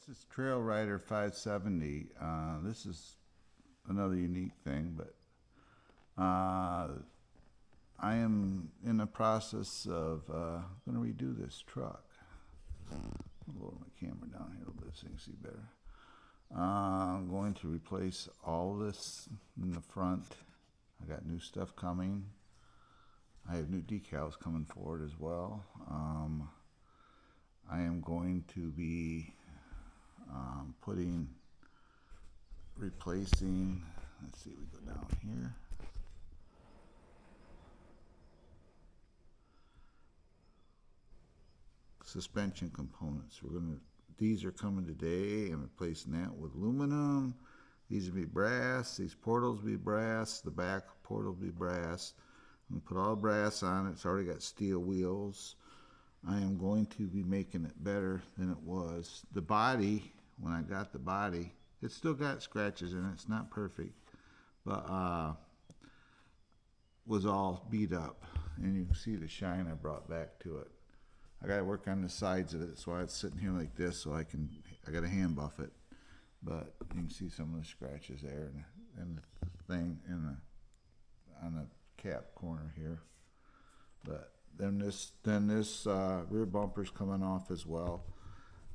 This is Trail Rider 570. This is another unique thing, but I am in the process of going to redo this truck. I'll lower my camera down here a little bit so you can see better. I'm going to replace all this in the front. I got new stuff coming. I have new decals coming forward as well. I am going to be replacing, let's see, we go down here. Suspension components. These are coming today. I'm replacing that with aluminum. These will be brass. These portals will be brass. The back portal will be brass. I'm going to put all brass on it. It's already got steel wheels. I am going to be making it better than it was. The body, when I got the body, it's still got scratches in it. It's not perfect, but was all beat up. And you can see the shine I brought back to it. I got to work on the sides of it. That's why it's sitting here like this, so I got to hand buff it. But you can see some of the scratches there and the thing on the cap corner here. But then this rear bumper's coming off as well.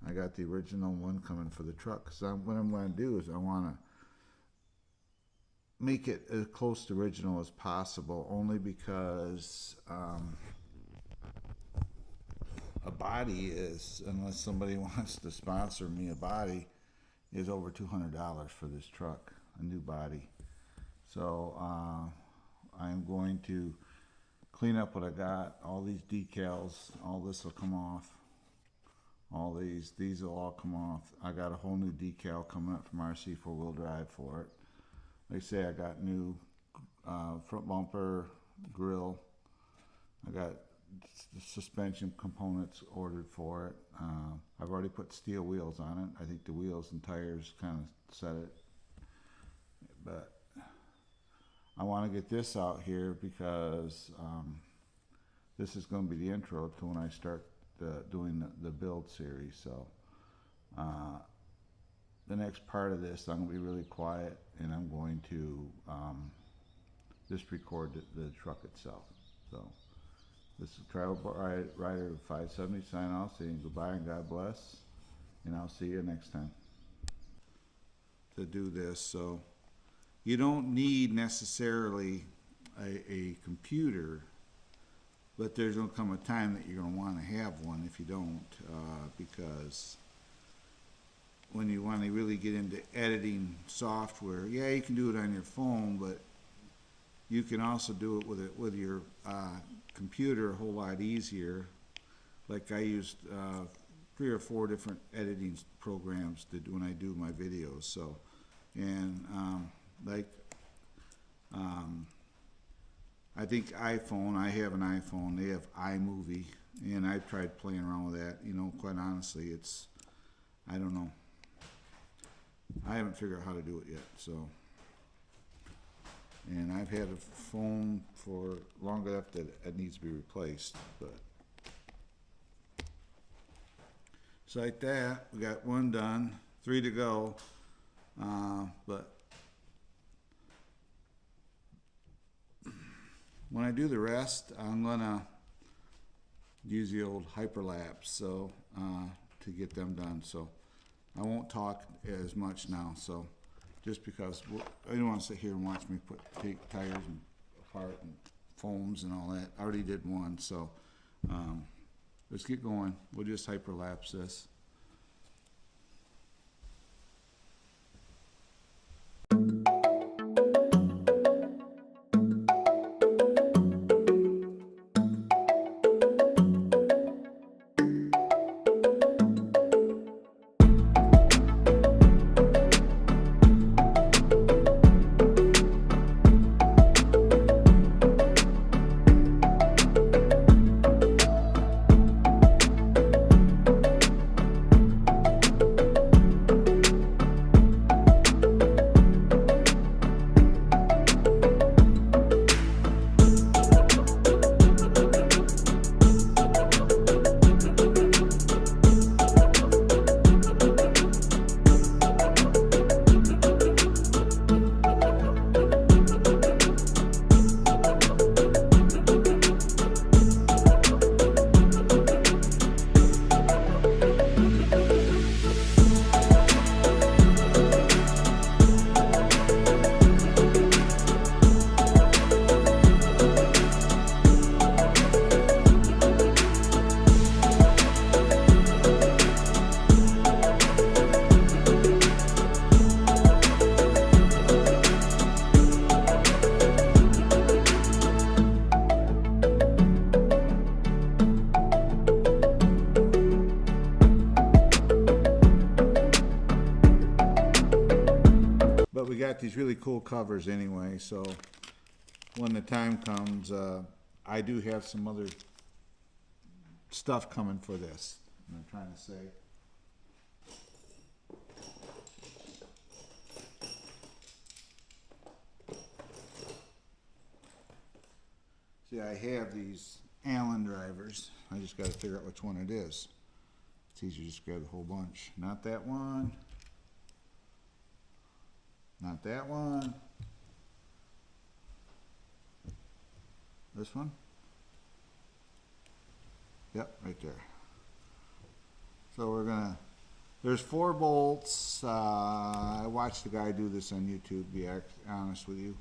I got the original one coming for the truck. So what I'm going to do is I want to make it as close to original as possible, only because a body is, unless somebody wants to sponsor me a body, is over $200 for this truck, a new body. So I'm going to clean up what I got. All these decals, all this will come off. All these will all come off. I got a whole new decal coming up from RC 4-wheel drive for it. Like I say, I got new front bumper, grill. I got the suspension components ordered for it. I've already put steel wheels on it. I think the wheels and tires kind of set it. But I want to get this out here because this is going to be the intro to when I start doing the build series. So the next part of this, I'm going to be really quiet, and I'm going to just record the truck itself. So this is Trail Rider 570 sign off, saying goodbye and God bless, and I'll see you next time. To do this, so you don't need necessarily a computer, but there's going to come a time that you're going to want to have one if you don't, because when you want to really get into editing software, yeah, you can do it on your phone, but you can also do it with your computer a whole lot easier. Like I used 3 or 4 different editing programs when I do my videos. So, and I think iPhone, I have an iPhone, they have iMovie, and I've tried playing around with that. You know, quite honestly, I don't know. I haven't figured out how to do it yet, so. And I've had a phone for long enough that it needs to be replaced, but. So like that, we got 1 done, 3 to go, but when I do the rest, I'm gonna use the old hyperlapse so to get them done. So I won't talk as much now. So just because I don't want to sit here and watch me take tires apart and foams and all that. I already did one, so let's get going. We'll just hyperlapse this. we got these really cool covers anyway, so when the time comes, I do have some other stuff coming for this. I'm trying to say. See, I have these Allen drivers. I just got to figure out which one it is. It's easier to just grab the whole bunch. Not that one. Not that one. This one? Yep, right there. So we're gonna, there's 4 bolts. I watched the guy do this on YouTube, to be honest with you.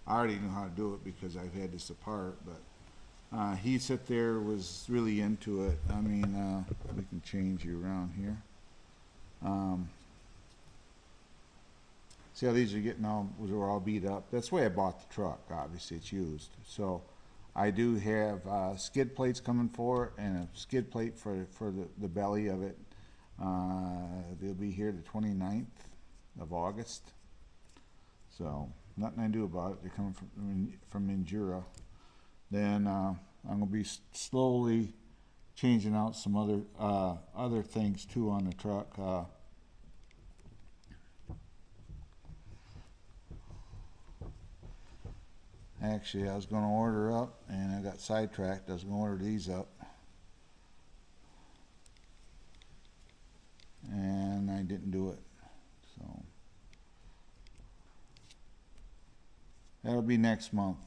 I already knew how to do it because I've had this apart, but he sat there, was really into it. I mean, we can change you around here. See how these are getting were all beat up? That's the way I bought the truck. Obviously, it's used. So I do have skid plates coming for it and a skid plate for the belly of it. They'll be here the 29th of August. So nothing I can do about it. They're coming from Endura. Then I'm gonna be slowly changing out some other things too on the truck. Actually, I was going to order up, and I got sidetracked. I was going to order these up, and I didn't do it. So that'll be next month.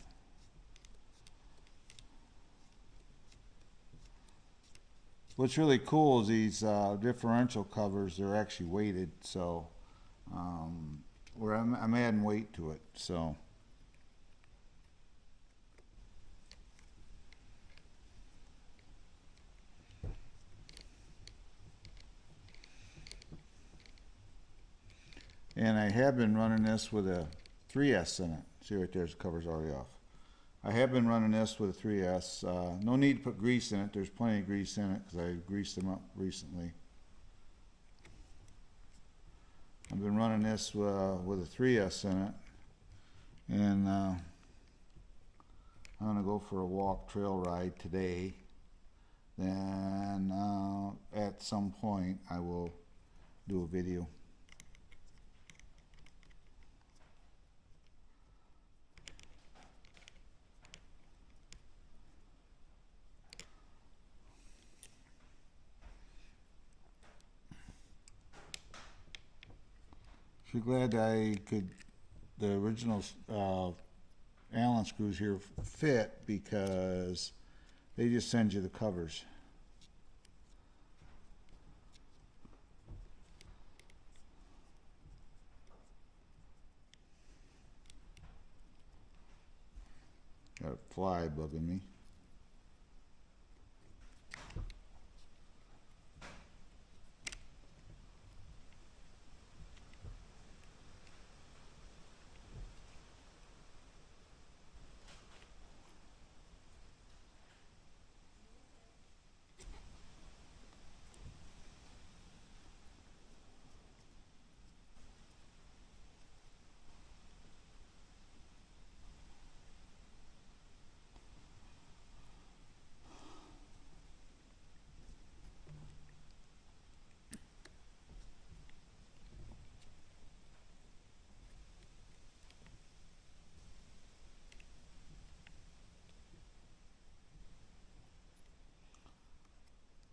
What's really cool is these differential covers. They're actually weighted, so where I'm adding weight to it. So. And I have been running this with a 3S in it. See right there, the cover's already off. I have been running this with a 3S. No need to put grease in it. There's plenty of grease in it because I greased them up recently. I've been running this with a 3S in it. And I'm going to go for a walk trail ride today. Then at some point I will do a video. I'm glad I could, the original Allen screws here fit because they just send you the covers. Got a fly bugging me.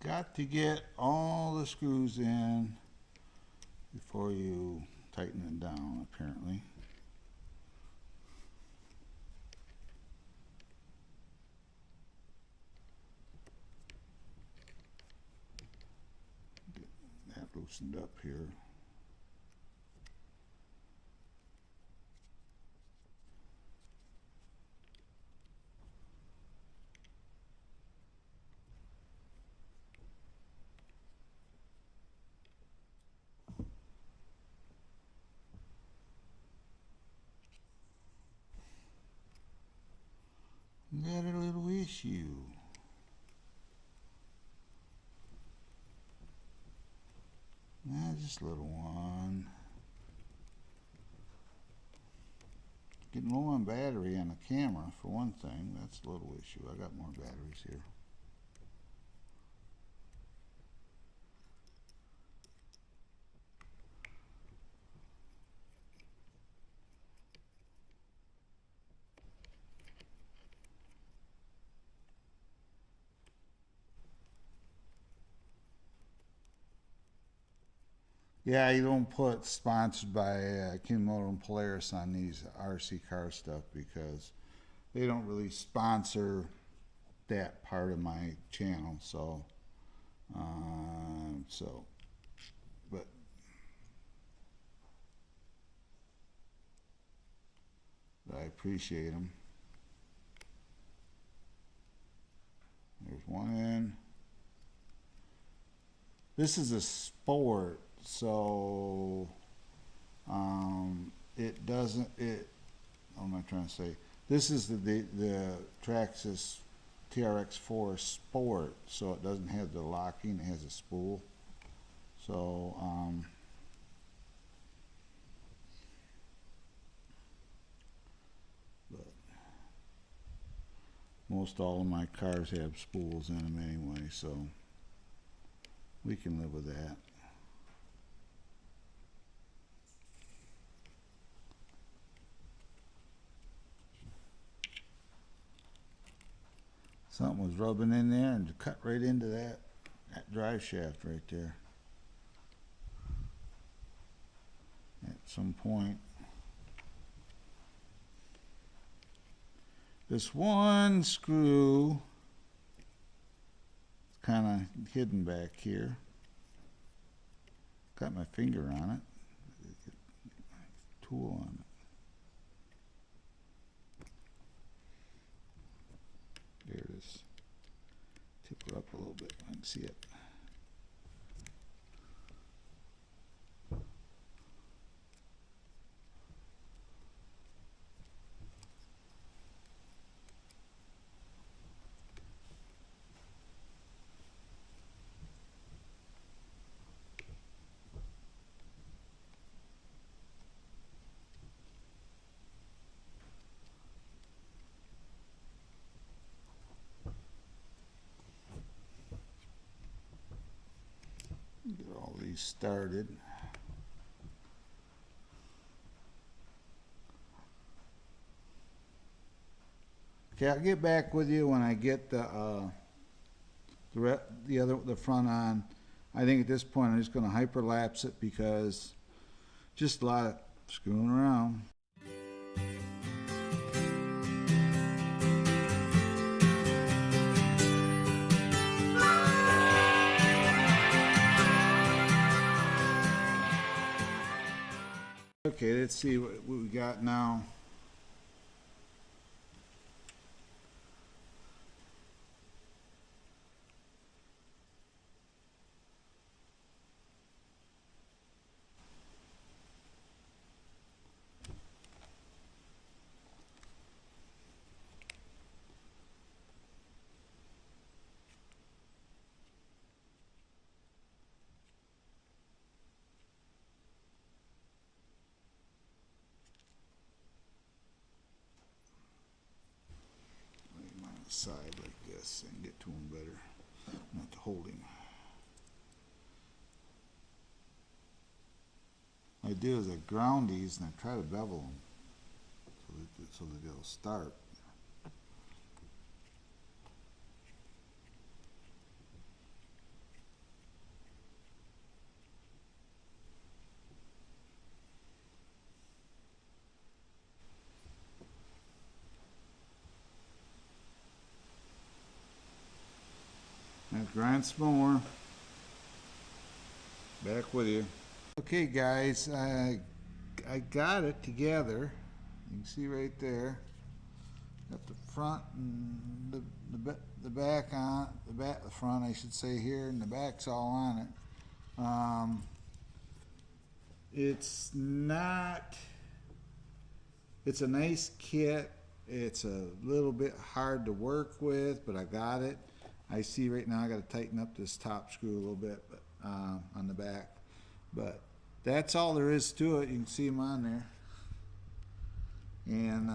Got to get all the screws in before you tighten it down, apparently. Get that loosened up here. Got a little issue. Just a little one. Getting low on battery on the camera, for one thing. That's a little issue. I got more batteries here. Yeah, you don't put sponsored by Kinmoto and Polaris on these RC car stuff because they don't really sponsor that part of my channel. So, but I appreciate them. There's one in. This is a sport, so it doesn't. What am I trying to say? This is the Traxxax TRX4 Sport, so it doesn't have the locking. It has a spool. So but most all of my cars have spools in them anyway, so we can live with that. Something was rubbing in there and cut right into that drive shaft right there. At some point. This one screw is kind of hidden back here. Got my finger on it. Tool on it. There it is. Tip her up a little bit. I can see it. Get all these started. Okay, I'll get back with you when I get the front on. I think at this point I'm just going to hyperlapse it because just a lot of screwing around. Okay, let's see what we got now. Side like this and get to him better, not to hold him. What I do is I ground these and I try to bevel them so that they'll start. Let's grind some more. Back with you. Okay guys, I got it together. You can see right there. Got the front and the back on the front I should say here, and the back's all on it. It's a nice kit. It's a little bit hard to work with, but I got it. I see right now I got to tighten up this top screw a little bit on the back, but that's all there is to it. You can see them on there. and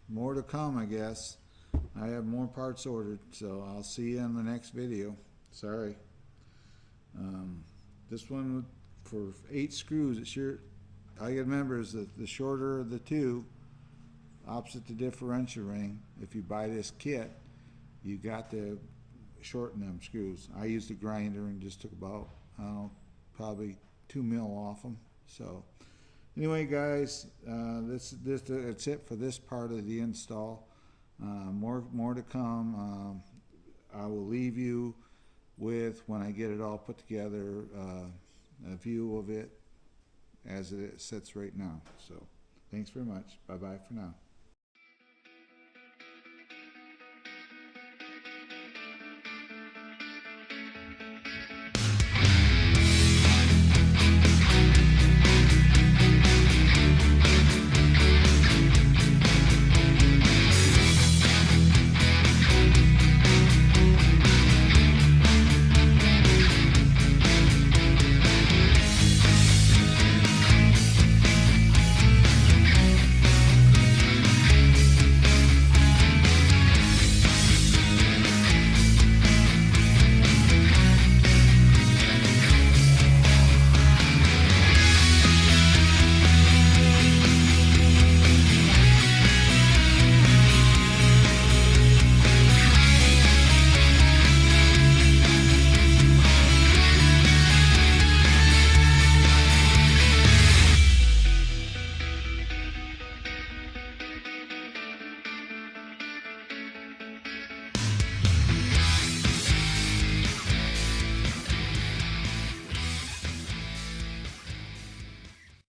more to come, I guess. I have more parts ordered, so I'll see you in the next video. Sorry. This one for 8 screws, it's sure, all you gotta remember is that the shorter of the two, opposite the differential ring, if you buy this kit, you got to shorten them screws. I used a grinder and just took about, probably 2 mil off them. So anyway, guys, that's it for this part of the install. More to come. I will leave you with, when I get it all put together, a view of it as it sits right now. So thanks very much. Bye bye for now.